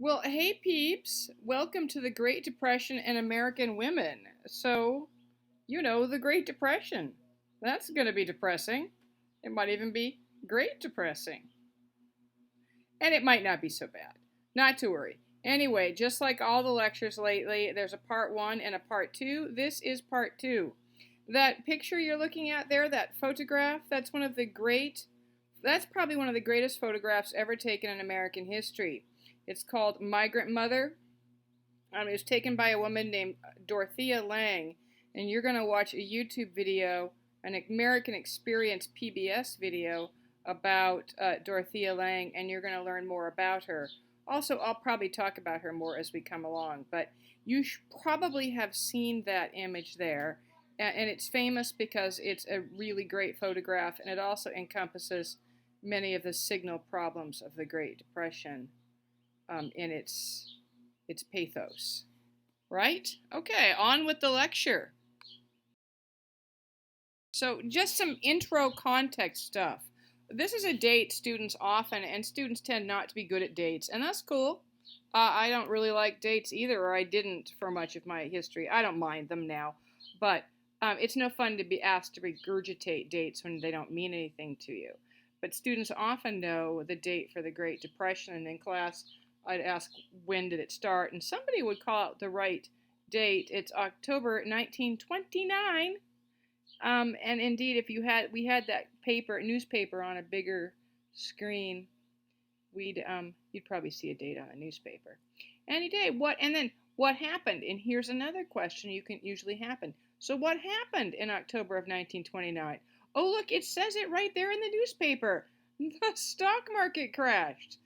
Well, hey peeps, welcome to the Great Depression and American Women. The Great Depression. That's going to be depressing. It might even be great depressing. And it might not be so bad. Not to worry. Anyway, just like all the lectures lately, there's a part one and a part two. This is part two. That picture you're looking at there, that photograph, that's probably one of the greatest photographs ever taken in American history. It's called Migrant Mother. It was taken by a woman named Dorothea Lange, and you're going to watch a YouTube video, an American Experience PBS video about Dorothea Lange, and you're going to learn more about her. Also, I'll probably talk about her more as we come along, but you probably have seen that image there, and it's famous because it's a really great photograph, and it also encompasses many of the signal problems of the Great Depression in its pathos. Right? Okay, on with the lecture. So just some intro context stuff. This is a date students often, and students tend not to be good at dates, and that's cool. I don't really like dates either, or I didn't for much of my history. I don't mind them now, but it's no fun to be asked to regurgitate dates when they don't mean anything to you. But students often know the date for the Great Depression, and in class I'd ask, when did it start? And somebody would call out the right date. It's October 1929. And indeed, if we had that newspaper on a bigger screen, you'd probably see a date on a newspaper. Any day. What happened? And here's another question you can usually happen. So what happened in October of 1929? Oh, look, it says it right there in the newspaper. The stock market crashed.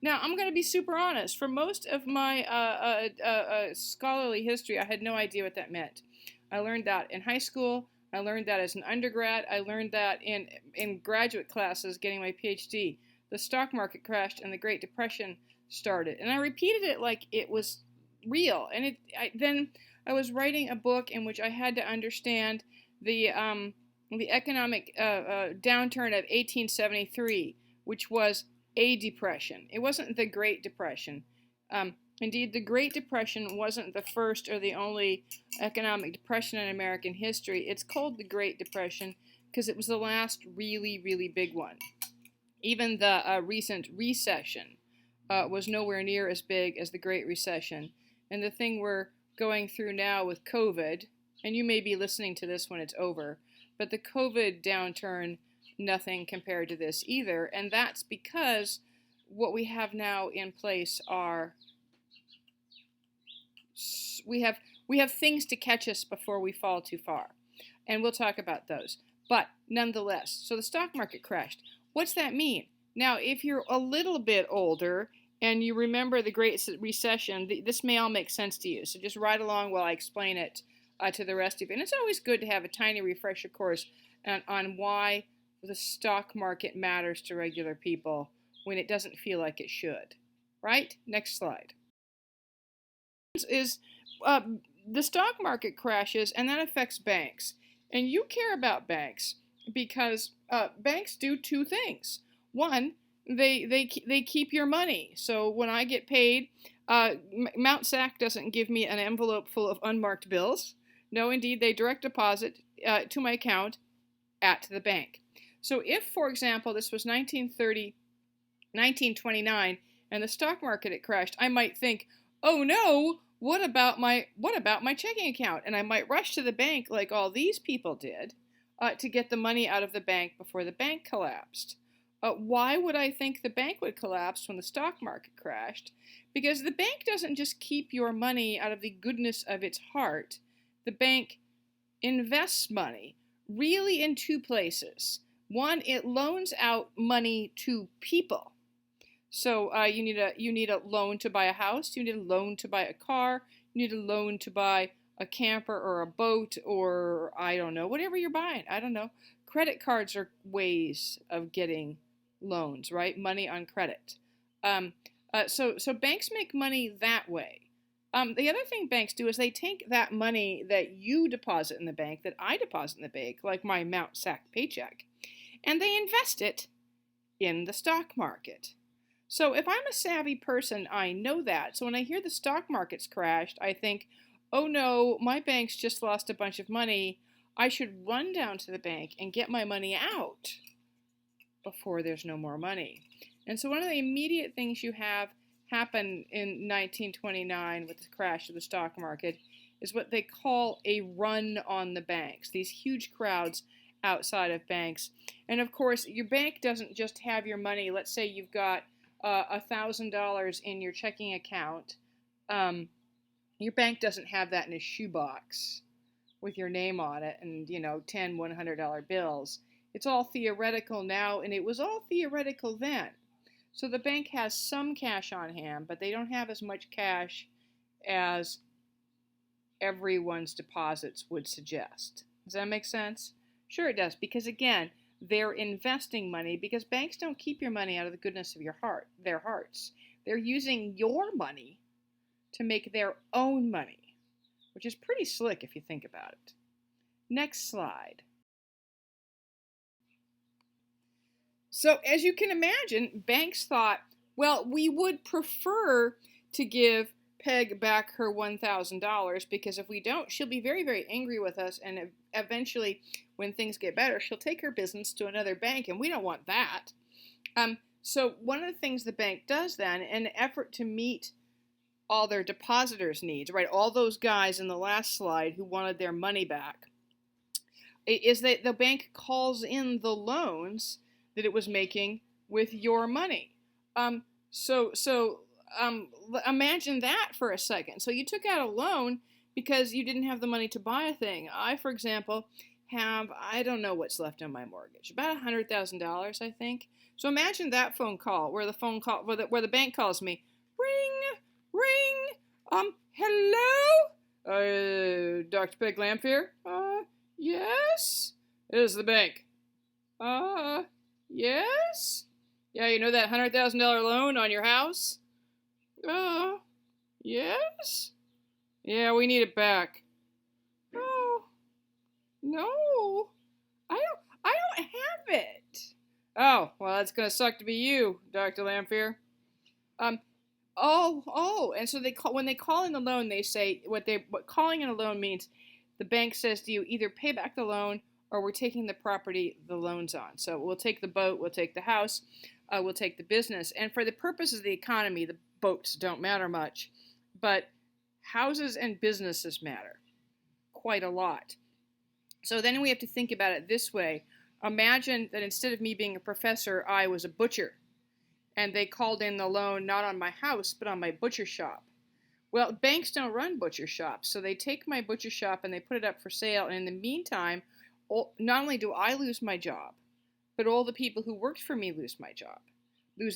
Now, I'm going to be super honest. For most of my scholarly history, I had no idea what that meant. I learned that in high school. I learned that as an undergrad. I learned that in graduate classes getting my PhD. The stock market crashed and the Great Depression started. And I repeated it like it was real. And then I was writing a book in which I had to understand the economic downturn of 1873, which was a depression. It wasn't the Great Depression. Indeed, the Great Depression wasn't the first or the only economic depression in American history. It's called the Great Depression because it was the last really, really big one. Even the recent recession was nowhere near as big as the Great Recession. And the thing we're going through now with COVID, and you may be listening to this when it's over, but the COVID downturn, nothing compared to this either, and that's because what we have now in place are we have things to catch us before we fall too far, and we'll talk about those. But nonetheless, so the stock market crashed. What's that mean? Now, if you're a little bit older and you remember the Great Recession, this may all make sense to you. So just ride along while I explain it to the rest of you. And it's always good to have a tiny refresher course on why the stock market matters to regular people when it doesn't feel like it should. Right? Next slide. The stock market crashes, and that affects banks. And you care about banks because banks do two things. One, they keep your money. So when I get paid, Mount Sac doesn't give me an envelope full of unmarked bills. No, indeed, they direct deposit to my account at the bank. So if, for example, this was 1929, and the stock market had crashed, I might think, oh no, what about my checking account? And I might rush to the bank like all these people did to get the money out of the bank before the bank collapsed. Why would I think the bank would collapse when the stock market crashed? Because the bank doesn't just keep your money out of the goodness of its heart. The bank invests money really in two places. One, it loans out money to people. So you need a loan to buy a house, you need a loan to buy a car, you need a loan to buy a camper or a boat, or I don't know, whatever you're buying. I don't know. Credit cards are ways of getting loans, right? Money on credit. So banks make money that way. The other thing banks do is they take that money that you deposit in the bank, that I deposit in the bank, like my Mount Sac paycheck, and they invest it in the stock market. So if I'm a savvy person, I know that. So when I hear the stock market's crashed, I think, oh no, my bank's just lost a bunch of money. I should run down to the bank and get my money out before there's no more money. And so one of the immediate things you have happen in 1929 with the crash of the stock market is what they call a run on the banks, these huge crowds outside of banks. And of course, your bank doesn't just have your money. Let's say you've got $1,000 in your checking account. Your bank doesn't have that in a shoebox with your name on it and, $10, $100 bills. It's all theoretical now, and it was all theoretical then. So the bank has some cash on hand, but they don't have as much cash as everyone's deposits would suggest. Does that make sense? Sure it does, because again, they're investing money, because banks don't keep your money out of the goodness of their hearts. They're using your money to make their own money, which is pretty slick if you think about it. Next slide. So as you can imagine, banks thought, well, we would prefer to give Peg back her $1,000 because if we don't, she'll be very, very angry with us, and eventually, when things get better, she'll take her business to another bank, and we don't want that. So one of the things the bank does then, in an effort to meet all their depositors' needs, right, all those guys in the last slide who wanted their money back, is that the bank calls in the loans that it was making with your money. Imagine that for a second. So you took out a loan because you didn't have the money to buy a thing. I, for example, I don't know what's left on my mortgage, about $100,000, I think. So imagine that phone call where the bank calls me, ring, hello, Dr. Peg Lamphere, yes, it is the bank, yes, yeah, that $100,000 loan on your house, yes, yeah, we need it back. Oh, no, I don't have it. Oh, well, that's gonna suck to be you, Dr. Lamphere. And so when they call in the loan, they say what calling in a loan means. The bank says to you, either pay back the loan or we're taking the property the loan's on. So we'll take the boat, we'll take the house, we'll take the business. And for the purposes of the economy, the boats don't matter much, but houses and businesses matter quite a lot. So then we have to think about it this way. Imagine that instead of me being a professor, I was a butcher, and they called in the loan not on my house, but on my butcher shop. Well, banks don't run butcher shops, so they take my butcher shop and they put it up for sale, and in the meantime, not only do I lose my job, but all the people who worked for me lose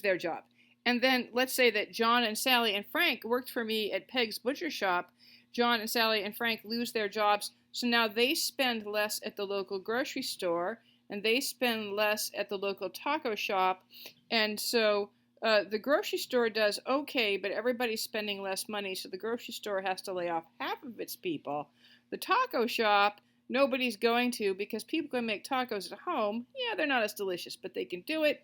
their job. And then let's say that John and Sally and Frank worked for me at Peg's butcher shop. John and Sally and Frank lose their jobs, so now they spend less at the local grocery store, and they spend less at the local taco shop, and so the grocery store does okay, but everybody's spending less money, so the grocery store has to lay off half of its people. The taco shop, nobody's going to, because people can make tacos at home. Yeah, they're not as delicious, but they can do it.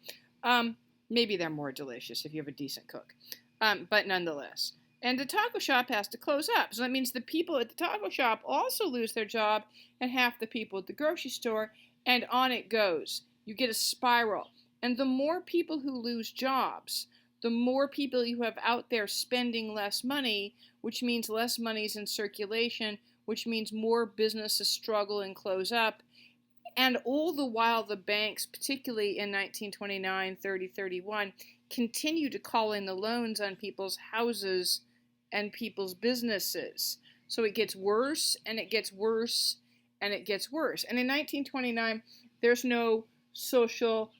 Maybe they're more delicious if you have a decent cook, but nonetheless. And the taco shop has to close up, so that means the people at the taco shop also lose their job, and half the people at the grocery store, and on it goes. You get a spiral. And the more people who lose jobs, the more people you have out there spending less money, which means less money's in circulation, which means more businesses struggle and close up. And all the while the banks, particularly in 1929, 30, 31, continue to call in the loans on people's houses and people's businesses. So it gets worse, and it gets worse, and it gets worse. And in 1929, there's no social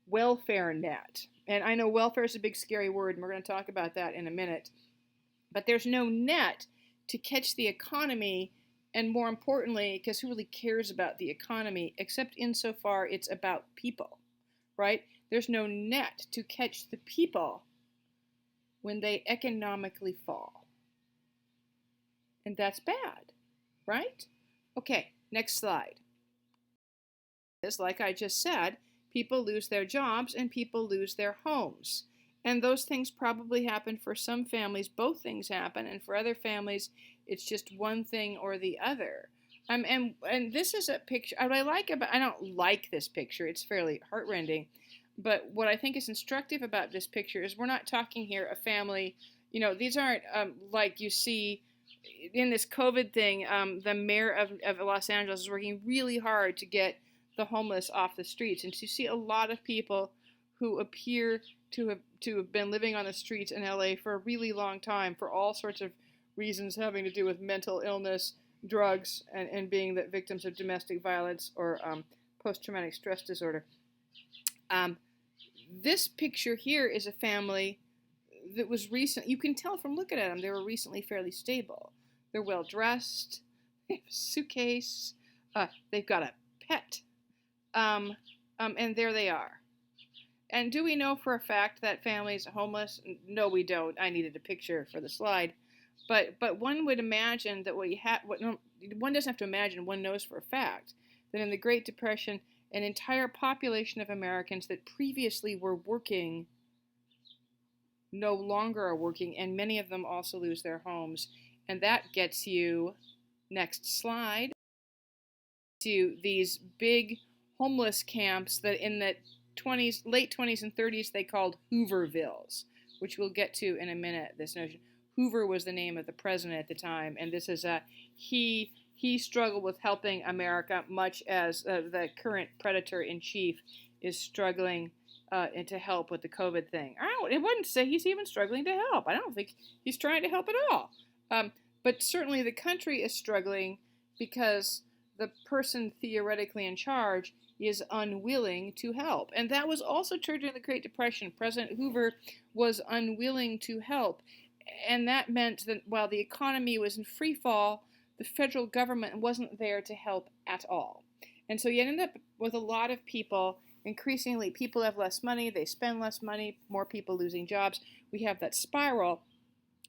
welfare net. And I know welfare is a big scary word, and we're going to talk about that in a minute. But there's no net to catch the economy, and more importantly, because who really cares about the economy, except insofar it's about people, right? There's no net to catch the people when they economically fall. And that's bad, right? Okay, next slide. Like I just said, people lose their jobs and people lose their homes. And those things probably happen for some families. Both things happen, and for other families, it's just one thing or the other. And this is a picture. What I like about, I don't like this picture. It's fairly heartrending, but what I think is instructive about this picture is we're not talking here a family. You know, these aren't like you see in this COVID thing. The mayor of Los Angeles is working really hard to get the homeless off the streets, and you see a lot of people who appear to have been living on the streets in LA for a really long time for all sorts of reasons having to do with mental illness, drugs, and being the victims of domestic violence or post-traumatic stress disorder. This picture here is a family that was recent. You can tell from looking at them, they were recently fairly stable. They're well dressed. They have a suitcase. They've got a pet. And there they are. And do we know for a fact that family's homeless? No, we don't. I needed a picture for the slide. But one would imagine that one doesn't have to imagine, one knows for a fact that in the Great Depression, an entire population of Americans that previously were working no longer are working, and many of them also lose their homes. And that gets you, next slide, to these big homeless camps that in the late 20s and 30s they called Hoovervilles, which we'll get to in a minute. This notion, Hoover was the name of the president at the time, and this is he struggled with helping America, much as the current predator-in-chief is struggling to help with the COVID thing. It wouldn't say he's even struggling to help. I don't think he's trying to help at all. But certainly the country is struggling because the person theoretically in charge is unwilling to help. And that was also true during the Great Depression. President Hoover was unwilling to help. And that meant that while the economy was in free fall, the federal government wasn't there to help at all. And so you end up with a lot of people, increasingly people have less money, they spend less money, more people losing jobs. We have that spiral.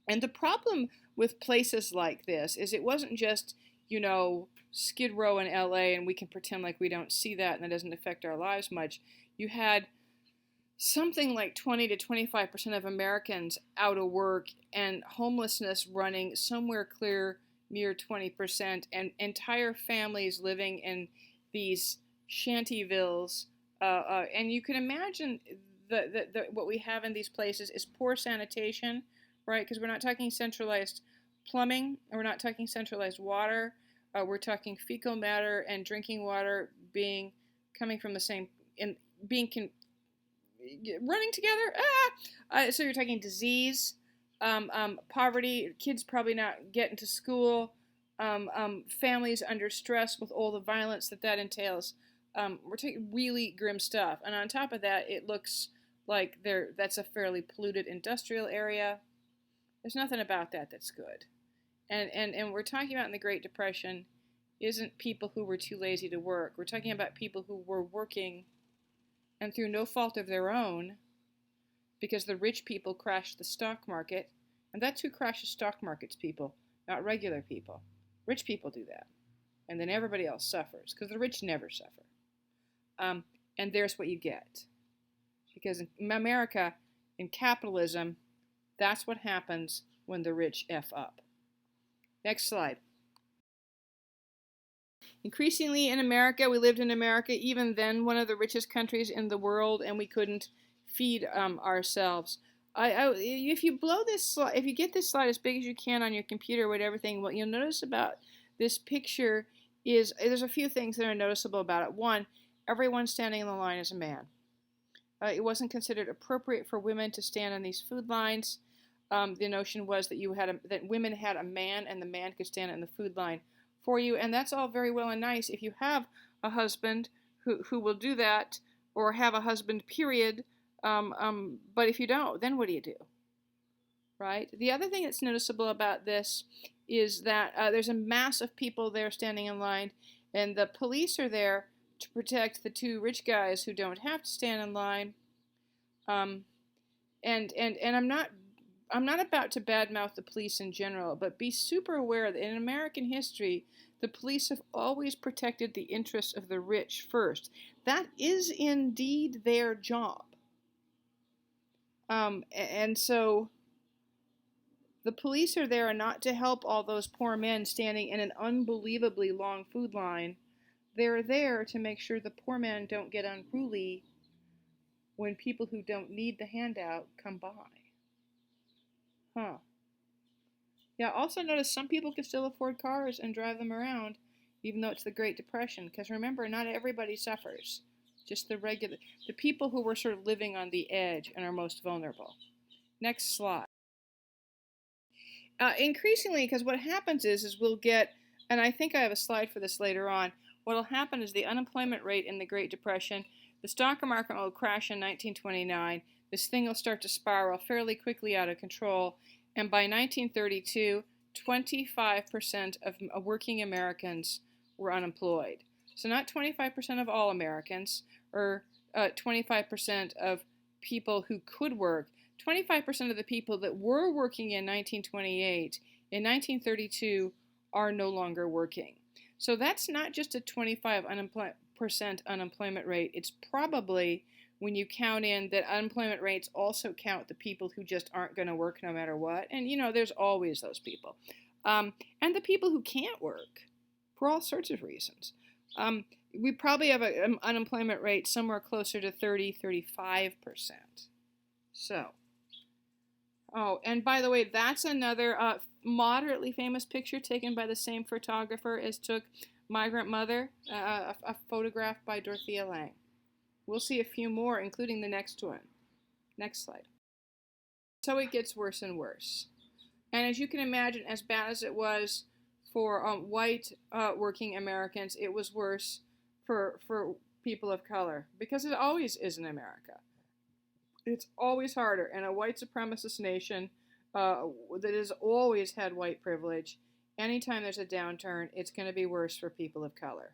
And the problem with places like this is it wasn't just, Skid Row in LA and we can pretend like we don't see that and that doesn't affect our lives much. You had something like 20 to 25% of Americans out of work and homelessness running somewhere clear near 20%, and entire families living in these shantyvilles. And you can imagine what we have in these places is poor sanitation, right? Because we're not talking centralized plumbing, and we're not talking centralized water. We're talking fecal matter and drinking water coming from the same, and running together. So you're talking disease, poverty, kids probably not getting to school, families under stress with all the violence that entails. We're taking really grim stuff. And on top of that, it looks like that's a fairly polluted industrial area. There's nothing about that that's good. And we're talking about in the Great Depression isn't people who were too lazy to work. We're talking about people who were working and through no fault of their own, because the rich people crashed the stock market. And that's who crashes stock markets, people, not regular people. Rich people do that. And then everybody else suffers, because the rich never suffer. And there's what you get. Because in America, in capitalism, that's what happens when the rich F up. Next slide. Increasingly in America, we lived in America, even then one of the richest countries in the world, and we couldn't feed ourselves. If you blow this slide, if you get this slide as big as you can on your computer with everything, what you'll notice about this picture is there's a few things that are noticeable about it. One, everyone standing in the line is a man. It wasn't considered appropriate for women to stand on these food lines. The notion was that that women had a man, and the man could stand in the food line for you, and that's all very well and nice if you have a husband who will do that, or have a husband, period. But if you don't, then what do you do? Right? The other thing that's noticeable about this is that there's a mass of people there standing in line, and the police are there to protect the two rich guys who don't have to stand in line. And I'm not about to badmouth the police in general, but be super aware that in American history, the police have always protected the interests of the rich first. That is indeed their job. And so the police are there not to help all those poor men standing in an unbelievably long food line. They're there to make sure the poor men don't get unruly when people who don't need the handout come by. Huh. Yeah, also notice some people can still afford cars and drive them around, even though it's the Great Depression. Because remember, not everybody suffers. Just the people who were sort of living on the edge and are most vulnerable. Next slide. Increasingly, because what happens is we'll get, and I think I have a slide for this later on, what will happen is the unemployment rate in the Great Depression, the stock market will crash in 1929, this thing will start to spiral fairly quickly out of control, and by 1932, 25% of working Americans were unemployed. So not 25% of all Americans, or 25% of people who could work. 25% of the people that were working in 1928, in 1932, are no longer working. So that's not just a 25% unemployment rate. It's probably, when you count in that unemployment rates also count the people who just aren't going to work no matter what. And, there's always those people. And the people who can't work for all sorts of reasons. We probably have an unemployment rate somewhere closer to 35%. So. Oh, and by the way, that's another moderately famous picture taken by the same photographer as took Migrant Mother, a photograph by Dorothea Lange. We'll see a few more, including the next one. Next slide. So it gets worse and worse. And as you can imagine, as bad as it was for white working Americans, it was worse for people of color, because it always is in America. It's always harder in a white supremacist nation that has always had white privilege. Anytime there's a downturn, it's going to be worse for people of color.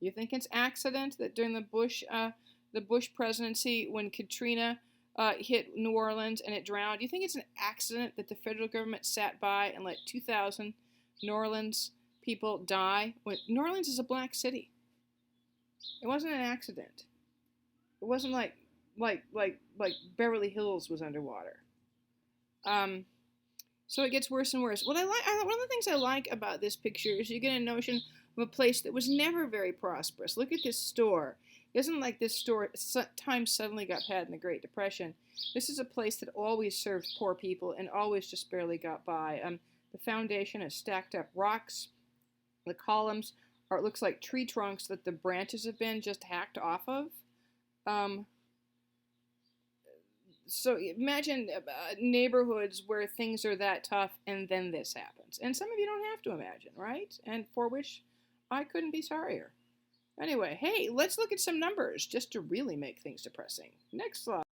You think it's accident that during the Bush presidency, when Katrina hit New Orleans and it drowned, you think it's an accident that the federal government sat by and let 2,000 New Orleans people die? New Orleans is a black city. It wasn't an accident. It wasn't like Beverly Hills was underwater. So it gets worse and worse. One of the things I like about this picture is you get a notion of a place that was never very prosperous. Look at this store. It isn't like this store times suddenly got bad in the Great Depression. This is a place that always served poor people and always just barely got by. The foundation is stacked up rocks. The columns it looks like tree trunks that the branches have been just hacked off of. So imagine neighborhoods where things are that tough and then this happens. And some of you don't have to imagine, right? And for which I couldn't be sorrier. Anyway, hey, let's look at some numbers just to really make things depressing. Next slide.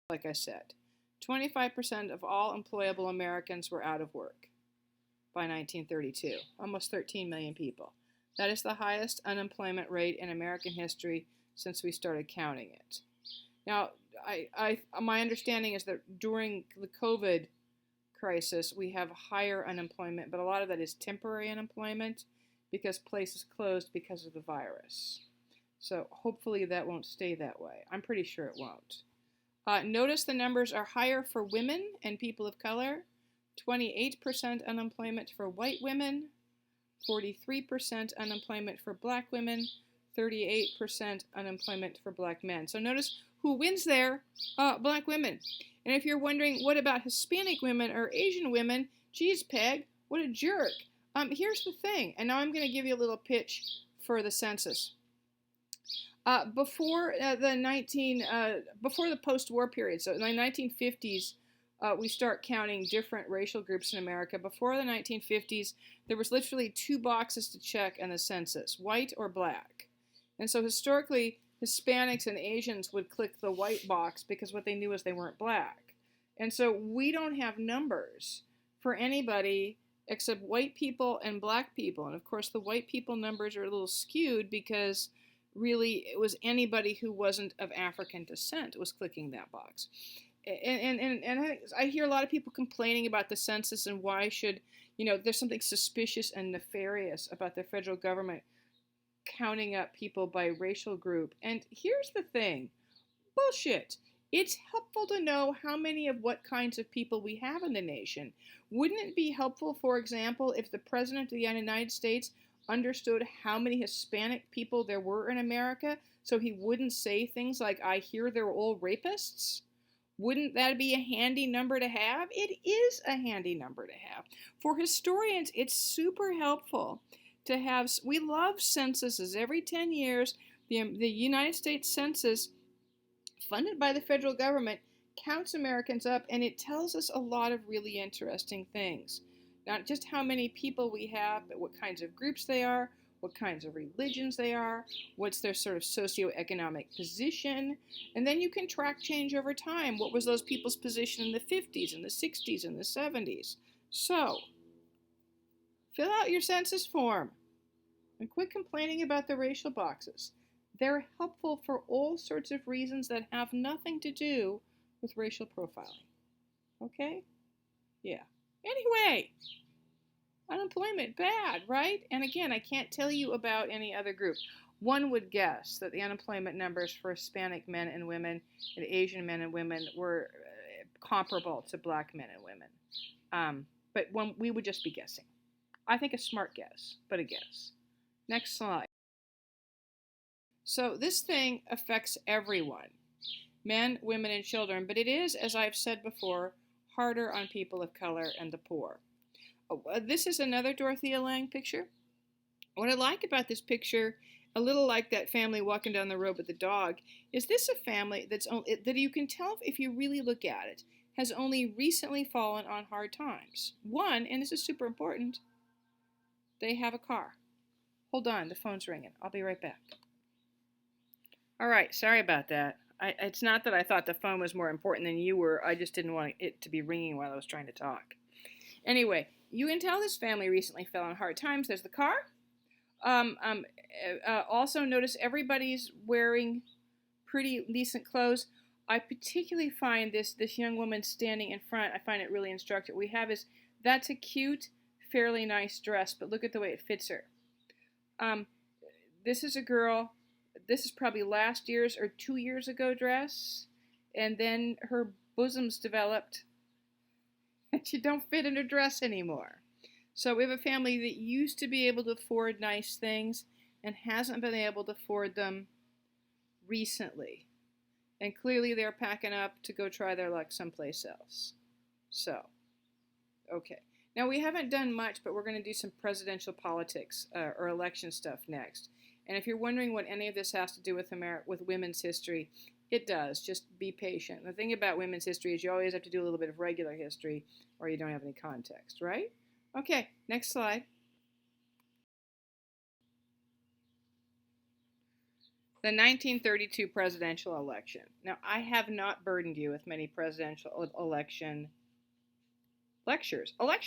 Like I said, 25% of all employable Americans were out of work by 1932, almost 13 million people. That is the highest unemployment rate in American history since we started counting it. Now, my understanding is that during the COVID crisis, we have higher unemployment, but a lot of that is temporary unemployment because places closed because of the virus. So hopefully that won't stay that way. I'm pretty sure it won't. Notice the numbers are higher for women and people of color. 28% unemployment for white women, 43% unemployment for black women, 38% unemployment for black men. So notice who wins there? Black women. And if you're wondering, what about Hispanic women or Asian women? Geez, Peg, what a jerk. Here's the thing, and now I'm going to give you a little pitch for the census. Before the post-war period, so in the 1950s, we start counting different racial groups in America. Before the 1950s, there was literally 2 boxes to check in the census, white or black. And so historically, Hispanics and Asians would click the white box because what they knew is they weren't black. And so we don't have numbers for anybody except white people and black people. And of course, the white people numbers are a little skewed because really it was anybody who wasn't of African descent was clicking that box. And I hear a lot of people complaining about the census and why should, there's something suspicious and nefarious about the federal government counting up people by racial group. And here's the thing. Bullshit. It's helpful to know how many of what kinds of people we have in the nation. Wouldn't it be helpful, for example, if the President of the United States understood how many Hispanic people there were in America so he wouldn't say things like, I hear they're all rapists? Wouldn't that be a handy number to have? It is a handy number to have. For historians, it's super helpful to have. We love censuses. Every 10 years, the United States Census, funded by the federal government, counts Americans up, and it tells us a lot of really interesting things. Not just how many people we have, but what kinds of groups they are, what kinds of religions they are, what's their sort of socioeconomic position, and then you can track change over time. What was those people's position in the 50s and the 60s and the 70s? So, fill out your census form and quit complaining about the racial boxes. They're helpful for all sorts of reasons that have nothing to do with racial profiling. Okay? Yeah. Anyway, unemployment, bad, right? And again, I can't tell you about any other group. One would guess that the unemployment numbers for Hispanic men and women and Asian men and women were comparable to black men and women. But we would just be guessing. I think a smart guess, but a guess. Next slide. So this thing affects everyone, men, women, and children, but it is, as I've said before, harder on people of color and the poor. This is another Dorothea Lange picture. What I like about this picture, a little like that family walking down the road with the dog, is this a family that you can tell if you really look at it, has only recently fallen on hard times. One, and this is super important, they have a car. Hold on, the phone's ringing. I'll be right back. All right, sorry about that. It's not that I thought the phone was more important than you were. I just didn't want it to be ringing while I was trying to talk. Anyway, you can tell this family recently fell on hard times. There's the car. Also, notice everybody's wearing pretty decent clothes. I particularly find this young woman standing in front, I find it really instructive. That's a cute, fairly nice dress, but look at the way it fits her. This is a girl. This is probably last year's or 2 years ago dress, and then her bosoms developed, and she don't fit in her dress anymore. So we have a family that used to be able to afford nice things and hasn't been able to afford them recently. And clearly they're packing up to go try their luck someplace else. So, okay. Now we haven't done much, but we're going to do some presidential politics or election stuff next. And if you're wondering what any of this has to do with women's history, it does. Just be patient. The thing about women's history is you always have to do a little bit of regular history or you don't have any context, right? Okay, next slide. The 1932 presidential election. Now, I have not burdened you with many presidential election lectures, but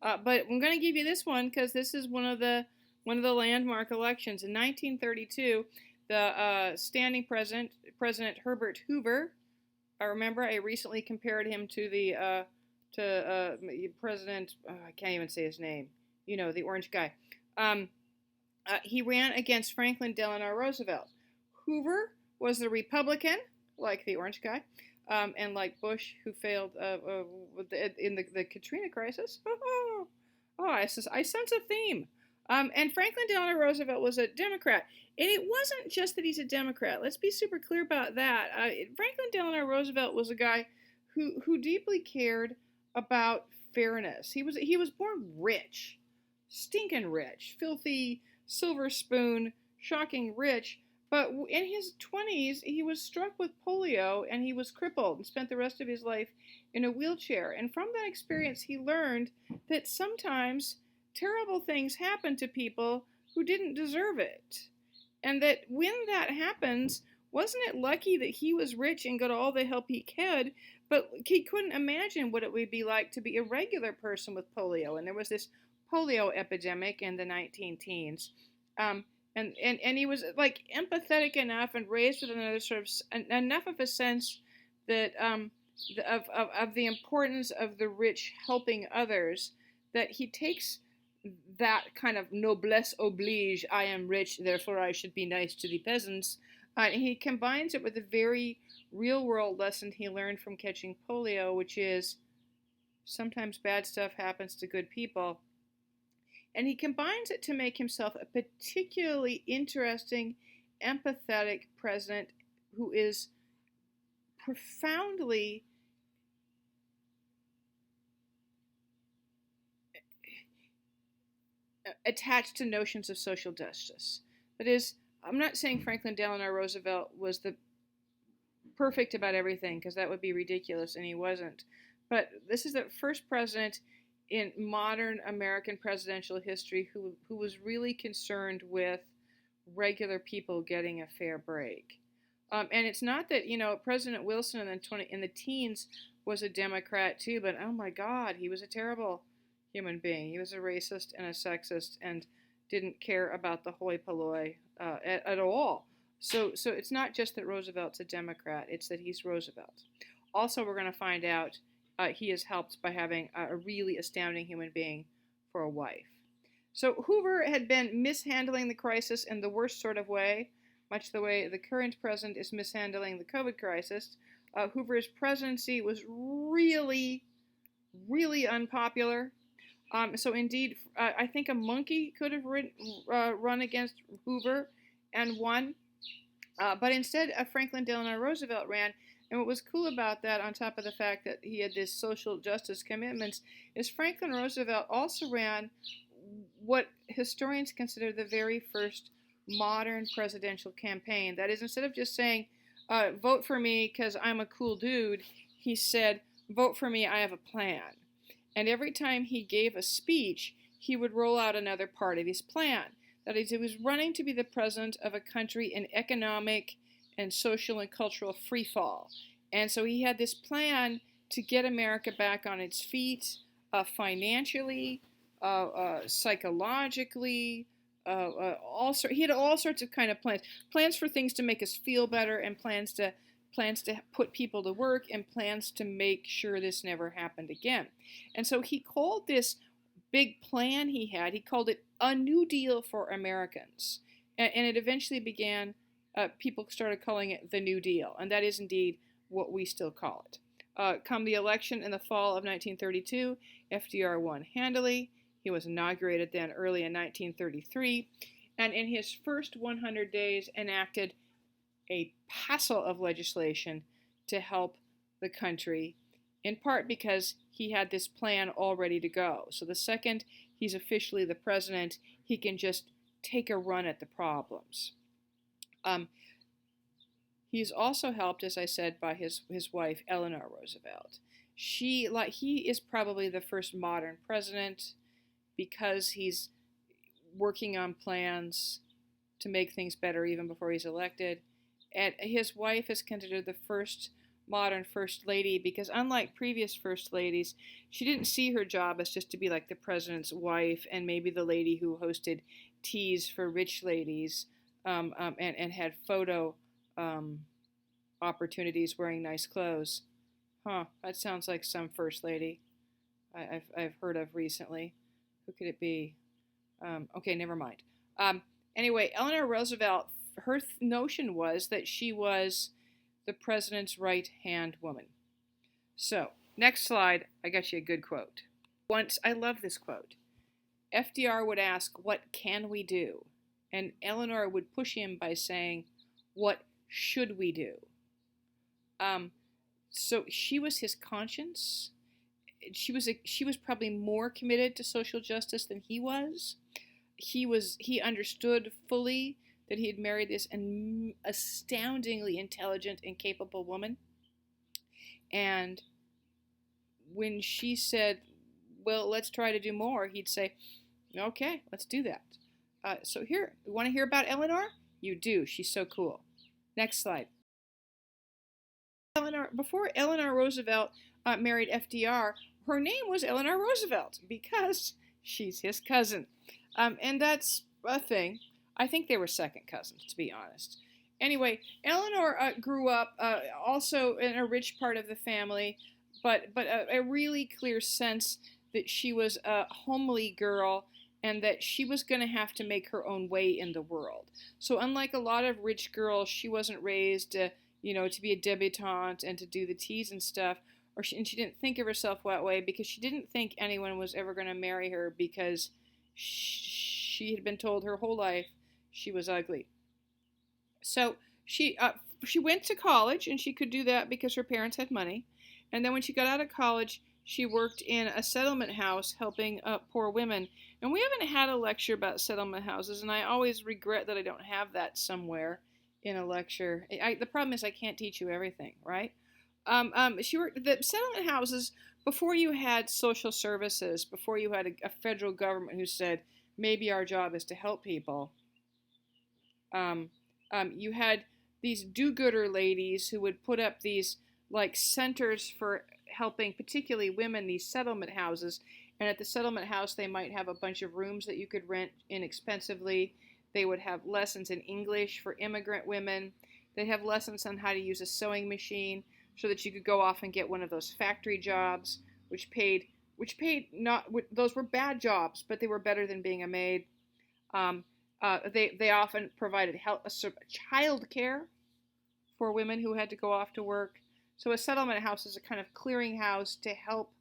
I'm going to give you this one because this is one of the landmark elections. In 1932, the standing President Herbert Hoover. I remember I recently compared him to the President. I can't even say his name. You know, the orange guy. He ran against Franklin Delano Roosevelt. Hoover was the Republican, like the orange guy, and like Bush, who failed in the Katrina crisis. I sense a theme. And Franklin Delano Roosevelt was a Democrat. And it wasn't just that he's a Democrat. Let's be super clear about that. Franklin Delano Roosevelt was a guy who deeply cared about fairness. He was born rich, stinking rich, filthy, silver spoon, shocking rich. But in his 20s, he was struck with polio and he was crippled and spent the rest of his life in a wheelchair. And from that experience, he learned that sometimes terrible things happen to people who didn't deserve it. And that when that happens, wasn't it lucky that he was rich and got all the help he could, but he couldn't imagine what it would be like to be a regular person with polio. And there was this polio epidemic in the 19-teens. And he was like empathetic enough and raised with another sort of enough of a sense that of the importance of the rich helping others, that he takes that kind of noblesse oblige, I am rich, therefore I should be nice to the peasants, And he combines it with a very real world lesson he learned from catching polio, which is sometimes bad stuff happens to good people. And he combines it to make himself a particularly interesting, empathetic president who is profoundly attached to notions of social justice. That is, I'm not saying Franklin Delano Roosevelt was the perfect about everything, because that would be ridiculous, and he wasn't. But this is the first president in modern American presidential history who was really concerned with regular people getting a fair break. And it's not that, President Wilson in the teens was a Democrat too, but oh my God, he was a terrible human being. He was a racist and a sexist and didn't care about the hoi polloi at all. So it's not just that Roosevelt's a Democrat, it's that he's Roosevelt. Also, we're going to find out he is helped by having a really astounding human being for a wife. So Hoover had been mishandling the crisis in the worst sort of way, much the way the current president is mishandling the COVID crisis. Hoover's presidency was really, really unpopular. So indeed, I think a monkey could have run against Hoover and won. But instead, Franklin Delano Roosevelt ran. And what was cool about that, on top of the fact that he had this social justice commitments, is Franklin Roosevelt also ran what historians consider the very first modern presidential campaign. That is, instead of just saying, vote for me because I'm a cool dude, he said, vote for me, I have a plan. And every time he gave a speech, he would roll out another part of his plan. That is, he was running to be the president of a country in economic and social and cultural freefall. And so he had this plan to get America back on its feet financially, psychologically, he had all sorts of kind of plans for things to make us feel better, and plans to put people to work, and plans to make sure this never happened again. And so he called this big plan he called it a New Deal for Americans. And it eventually began, people started calling it the New Deal, and that is indeed what we still call it. Come the election in the fall of 1932, FDR won handily. He was inaugurated then early in 1933, and in his first 100 days enacted a passel of legislation to help the country, in part because he had this plan all ready to go. So the second he's officially the president, he can just take a run at the problems. He's also helped, as I said, by his wife, Eleanor Roosevelt. He is probably the first modern president because he's working on plans to make things better even before he's elected. And his wife is considered the first modern first lady because, unlike previous first ladies, she didn't see her job as just to be like the president's wife and maybe the lady who hosted teas for rich ladies and had photo opportunities wearing nice clothes. That sounds like some first lady I've heard of recently. Who could it be? Okay, never mind. Anyway, Eleanor Roosevelt, her notion was that she was the president's right-hand woman. So, next slide, I got you a good quote. I love this quote. FDR would ask, what can we do? And Eleanor would push him by saying, what should we do? So she was his conscience. She was probably more committed to social justice than he was. He understood fully that he had married this astoundingly intelligent and capable woman. And when she said, well, let's try to do more, he'd say, okay, let's do that. So here, you want to hear about Eleanor? You do. She's so cool. Next slide. Before Eleanor Roosevelt married FDR, her name was Eleanor Roosevelt because she's his cousin. And that's a thing. I think they were second cousins, to be honest. Anyway, Eleanor grew up also in a rich part of the family, but a really clear sense that she was a homely girl and that she was going to have to make her own way in the world. So unlike a lot of rich girls, she wasn't raised to be a debutante and to do the teas and stuff, and she didn't think of herself that way because she didn't think anyone was ever going to marry her because she had been told her whole life she was ugly. So she went to college, and she could do that because her parents had money. And then when she got out of college, she worked in a settlement house helping poor women. And we haven't had a lecture about settlement houses, and I always regret that I don't have that somewhere in a lecture. The problem is I can't teach you everything, right? She worked the settlement houses before you had social services, before you had a federal government who said maybe our job is to help people. You had these do-gooder ladies who would put up these like centers for helping particularly women, these settlement houses. And at the settlement house, they might have a bunch of rooms that you could rent inexpensively. They would have lessons in English for immigrant women. They'd have lessons on how to use a sewing machine so that you could go off and get one of those factory jobs, which paid not, those were bad jobs, but they were better than being a maid. They often provided child care for women who had to go off to work. So a settlement house is a kind of clearinghouse to help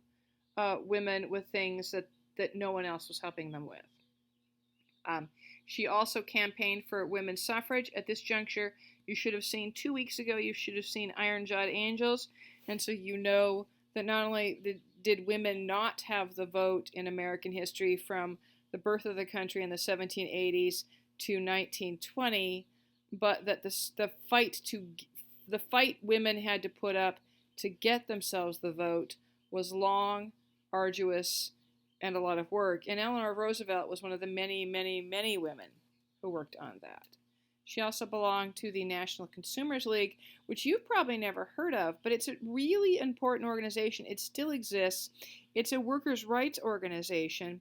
women with things that no one else was helping them with. She also campaigned for women's suffrage. At this juncture, you should have seen 2 weeks ago, you should have seen Iron-Jawed Angels. And so you know that not only did women not have the vote in American history from the birth of the country in the 1780s to 1920, but that the fight women had to put up to get themselves the vote was long, arduous, and a lot of work. And Eleanor Roosevelt was one of the many, many, many women who worked on that. She also belonged to the National Consumers League, which you've probably never heard of, but it's a really important organization. It still exists. It's a workers' rights organization.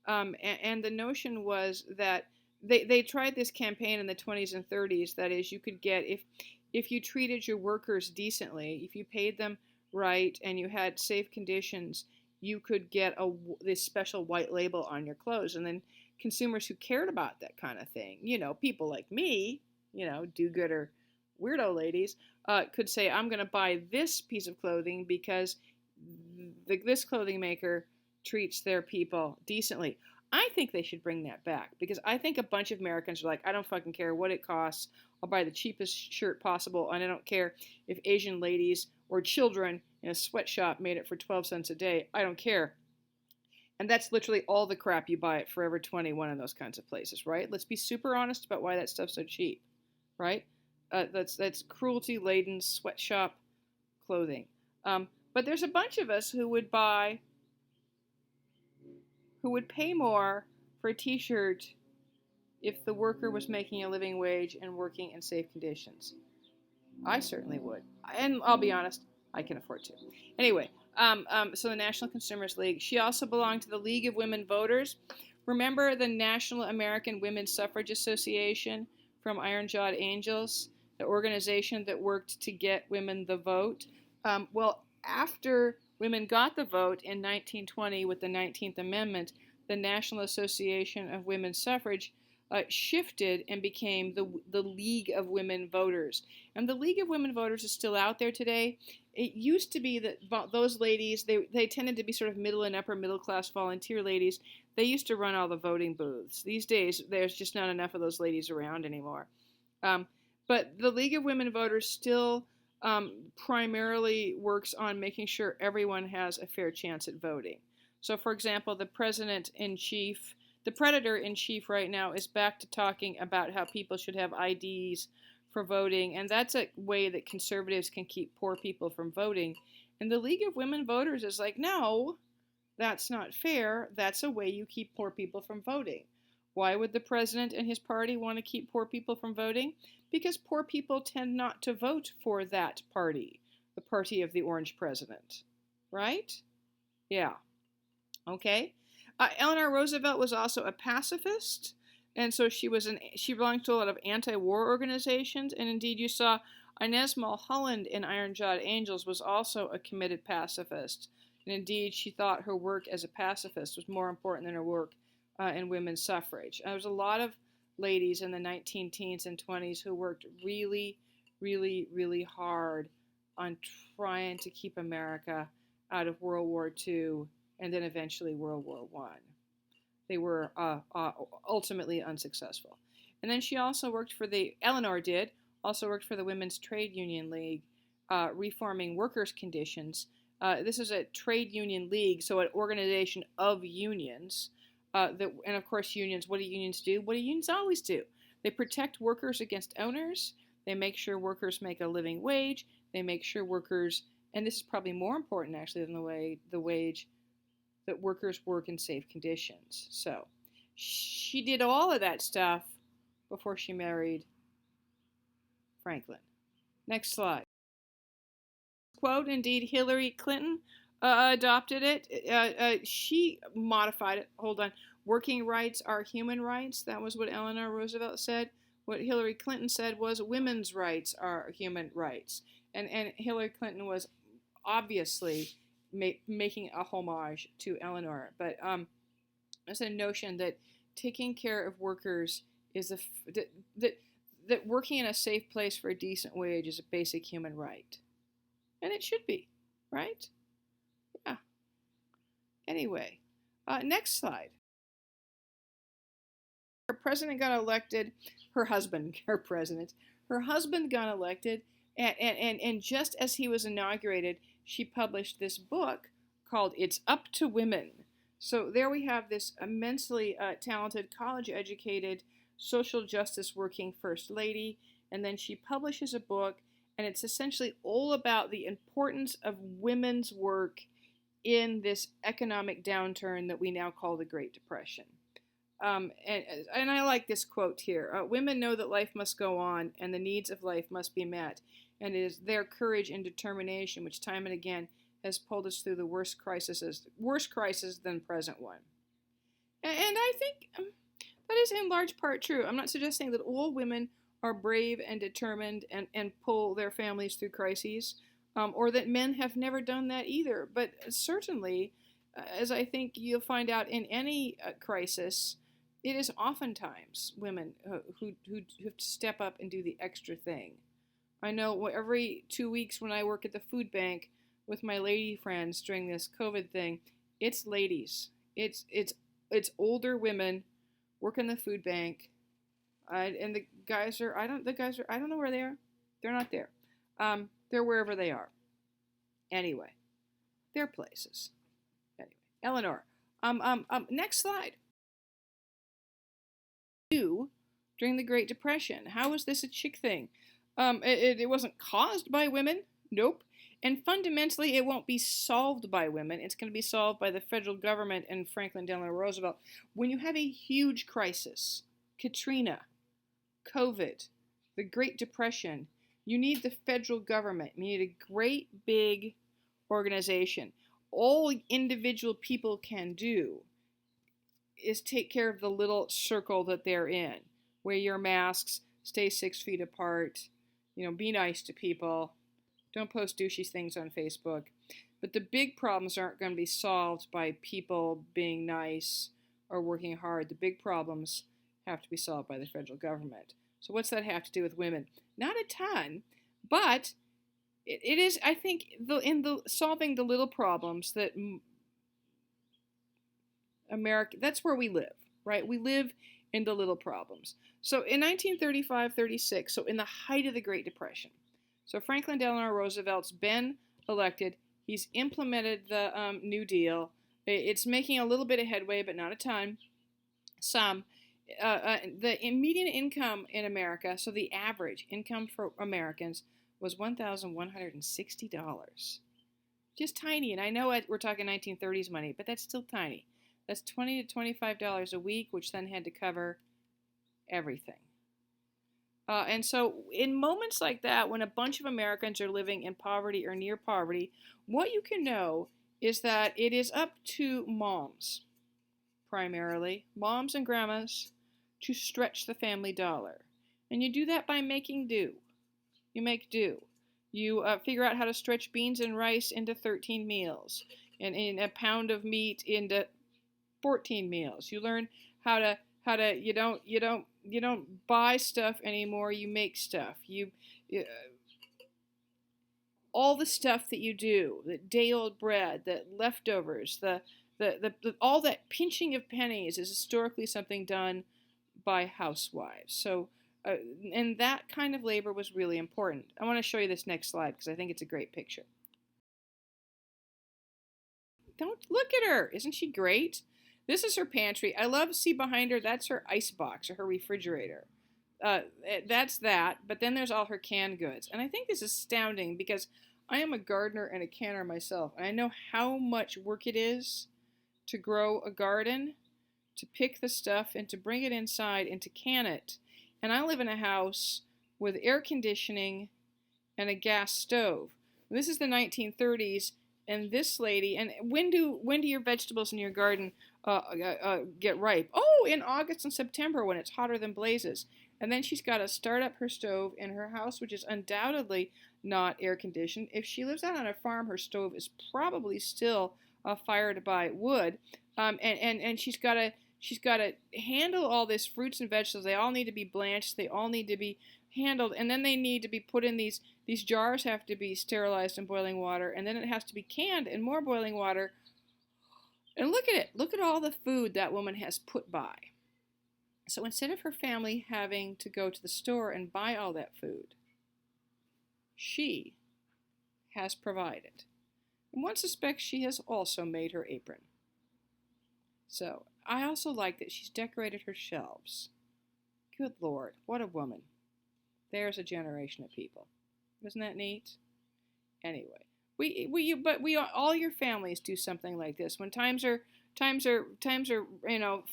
And the notion was that they tried this campaign in the 20s and 30s. That is, you could get, if you treated your workers decently, if you paid them right and you had safe conditions, you could get this special white label on your clothes. And then consumers who cared about that kind of thing, people like me, do-gooder weirdo ladies, could say, I'm going to buy this piece of clothing because this clothing maker treats their people decently. I think they should bring that back because I think a bunch of Americans are like, I don't fucking care what it costs. I'll buy the cheapest shirt possible, and I don't care if Asian ladies or children in a sweatshop made it for 12 cents a day. I don't care. And that's literally all the crap you buy at Forever 21 in those kinds of places, right? Let's be super honest about why that stuff's so cheap, right? That's cruelty-laden sweatshop clothing. But there's a bunch of us who would pay more for a t-shirt if the worker was making a living wage and working in safe conditions. I certainly would. And I'll be honest, I can afford to. Anyway, so the National Consumers League. She also belonged to the League of Women Voters. Remember the National American Women's Suffrage Association from Iron-Jawed Angels, the organization that worked to get women the vote? Well, after women got the vote in 1920 with the 19th Amendment, the National Association of Women's Suffrage shifted and became the League of Women Voters. And the League of Women Voters is still out there today. It used to be that those ladies, they tended to be sort of middle and upper middle class volunteer ladies. They used to run all the voting booths. These days, there's just not enough of those ladies around anymore. But the League of Women Voters still primarily works on making sure everyone has a fair chance at voting. So, for example, the president-in-chief, the predator-in-chief right now is back to talking about how people should have IDs for voting, and that's a way that conservatives can keep poor people from voting. And the League of Women Voters is like, no, that's not fair. That's a way you keep poor people from voting. Why would the president and his party want to keep poor people from voting? Because poor people tend not to vote for that party, the party of the orange president. Right? Yeah. Okay. Eleanor Roosevelt was also a pacifist, and so she belonged to a lot of anti-war organizations, and indeed you saw Inez Mulholland in Iron-Jawed Angels was also a committed pacifist, and indeed she thought her work as a pacifist was more important than her work in women's suffrage. There was a lot of ladies in the 19 teens and 20s who worked really, really, really hard on trying to keep America out of World War II and then eventually World War I. They were ultimately unsuccessful. And then she also worked for Eleanor did, also worked for the Women's Trade Union League, reforming workers' conditions. This is a trade union league, so an organization of unions. And of course, unions, what do unions do? What do unions always do? They protect workers against owners. They make sure workers make a living wage. They make sure workers, and this is probably more important actually than the wage, that workers work in safe conditions. So she did all of that stuff before she married Franklin. Next slide. Quote, indeed, Hillary Clinton adopted it. She modified it. Hold on. Working rights are human rights. That was what Eleanor Roosevelt said. What Hillary Clinton said was women's rights are human rights. And Hillary Clinton was obviously making a homage to Eleanor. But there's a notion that taking care of workers is that working in a safe place for a decent wage is a basic human right. And it should be, right? Yeah. Anyway, next slide. Her president got elected. Her husband got elected. And just as he was inaugurated, she published this book called It's Up to Women. So there we have this immensely talented, college-educated, social justice working first lady. And then she publishes a book, and it's essentially all about the importance of women's work in this economic downturn that we now call the Great Depression. And I like this quote here. Women know that life must go on and the needs of life must be met. And it is their courage and determination which time and again has pulled us through the worse crisis than present one. And I think that is in large part true. I'm not suggesting that all women are brave and determined and pull their families through crises, or that men have never done that either. But certainly, as I think you'll find out in any crisis, it is oftentimes women who have to step up and do the extra thing. I know every 2 weeks when I work at the food bank with my lady friends during this COVID thing, it's ladies. It's older women working the food bank, and the guys are I don't know where they are. They're not there. They're wherever they are. Anyway, they're places. Anyway, Eleanor. Next slide. During the Great Depression. How was this a chick thing? It wasn't caused by women. Nope. And fundamentally, it won't be solved by women. It's going to be solved by the federal government and Franklin Delano Roosevelt. When you have a huge crisis, Katrina, COVID, the Great Depression, you need the federal government. You need a great big organization. All individual people can do is take care of the little circle that they're in. Wear your masks, stay 6 feet apart, be nice to people. Don't post douchey things on Facebook. But the big problems aren't going to be solved by people being nice or working hard. The big problems have to be solved by the federal government. So what's that have to do with women? Not a ton, but it is, I think, solving the little problems that America, that's where we live, right? We live in the little problems. So in 1935-36, so in the height of the Great Depression, so Franklin Delano Roosevelt's been elected. He's implemented the New Deal. It's making a little bit of headway, but not a ton. The median income in America, so the average income for Americans, was $1,160. Just tiny. And I know we're talking 1930s money, but that's still tiny. That's $20 to $25 a week, which then had to cover everything. And so in moments like that, when a bunch of Americans are living in poverty or near poverty, what you can know is that it is up to moms, primarily, moms and grandmas, to stretch the family dollar. And you do that by making do. You make do. You figure out how to stretch beans and rice into 13 meals, and a pound of meat into 14 meals. You learn how to you don't buy stuff anymore. You make stuff. You all the stuff that you do, the day-old bread, the leftovers, the all that pinching of pennies is historically something done by housewives. So, uh, and that kind of labor was really important. I want to show you this next slide because I think it's a great picture. Don't look at her. Isn't she great? This is her pantry. I love to see behind her. That's her ice box or her refrigerator. That's that. But then there's all her canned goods. And I think this is astounding because I am a gardener and a canner myself. And I know how much work it is to grow a garden, to pick the stuff and to bring it inside and to can it. And I live in a house with air conditioning and a gas stove. This is the 1930s, and this lady, and when do your vegetables in your garden get ripe? Oh, in August and September when it's hotter than blazes. And then she's got to start up her stove in her house, which is undoubtedly not air conditioned. If she lives out on a farm, her stove is probably still fired by wood, and she's got to handle all this fruits and vegetables. They all need to be blanched. They all need to be handled, and then they need to be put in these jars have to be sterilized in boiling water, and then it has to be canned in more boiling water. And look at it. Look at all the food that woman has put by. So instead of her family having to go to the store and buy all that food, she has provided. And one suspects she has also made her apron. So I also like that she's decorated her shelves. Good Lord, what a woman. There's a generation of people. Isn't that neat? Anyway, we all your families do something like this. When times are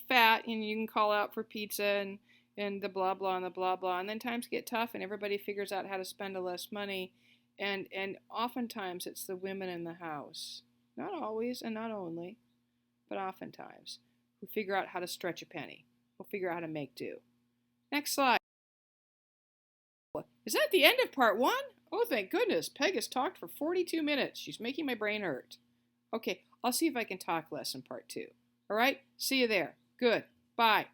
fat, and you can call out for pizza and the blah blah and the blah blah, and then times get tough and everybody figures out how to spend a less money, and oftentimes it's the women in the house, not always and not only, but oftentimes, who figure out how to stretch a penny, who figure out how to make do. Next slide. Is that the end of part 1? Oh, thank goodness. Peg has talked for 42 minutes. She's making my brain hurt. Okay, I'll see if I can talk less in part 2. All right? See you there. Good. Bye.